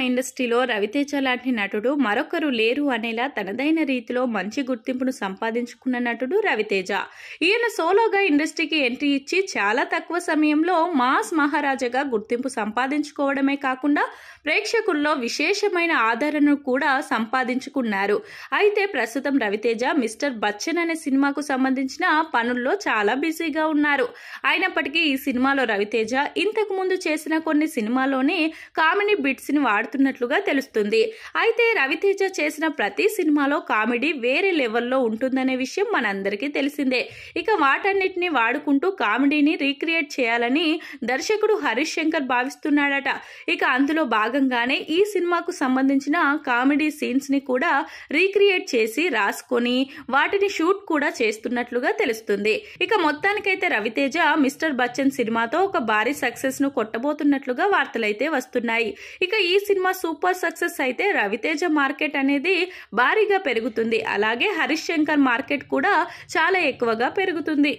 ఇండస్ట్రీలో రవితేజ లాంటి నటుడు మరొకరు లేరు అనేలా తనదైన రీతిలో మంచి గుర్తింపును సంపాదించుకున్న నటుడు రవితేజ. ఈయన సోలోగా ఇండస్ట్రీకి ఎంట్రీ ఇచ్చి చాలా తక్కువ సమయంలో మాస్ మహారాజాగా గుర్తింపు సంపాదించుకోవడమే కాకుండా ప్రేక్షకుల్లో విశేషమైన ఆదరణను కూడా సంపాదించుకున్నారు. అయితే ప్రస్తుతం రవితేజ మిస్టర్ బచ్చన్ అనే సినిమాకు సంబంధించిన పనుల్లో చాలా బిజీగా ఉన్నారు. అయినప్పటికీ ఈ సినిమాలో రవితేజ ఇంతకు ముందు చేసిన కొన్ని సినిమాలోనే కామెడీ బిట్స్ ని వాడుతున్నట్లుగా తెలుస్తుంది. అయితే రవితేజ చేసిన ప్రతి సినిమాలో కామెడీ వేరే లెవెల్లో ఉంటుందనే విషయం మనందరికీ తెలిసిందే. ఇక వాటన్నిటిని వాడుకుంటూ కామెడీని రీక్రియేట్ చేయాలని దర్శకుడు హరీష్ శంకర్ భావిస్తున్నాడట. ఇక అందులో భాగంగానే ఈ సినిమాకు సంబంధించిన కామెడీ సీన్స్ ని కూడా రీక్రియేట్ చేసి రాసుకొని వాటిని షూట్ కూడా చేస్తున్నట్లుగా తెలుస్తుంది. ఇక మొత్తానికైతే రవితేజ మిస్టర్ బచ్చన్ సినిమాతో ఒక భారీ సక్సెస్ ను కొట్టబోతున్నట్లుగా వార్తలైతే వస్తున్నాయి. ఇక ఈ సినిమా సూపర్ సక్సెస్ అయితే రవితేజ మార్కెట్ అనేది భారీగా పెరుగుతుంది. అలాగే హరీష్ శంకర్ మార్కెట్ కూడా చాలా ఎక్కువగా పెరుగుతుంది.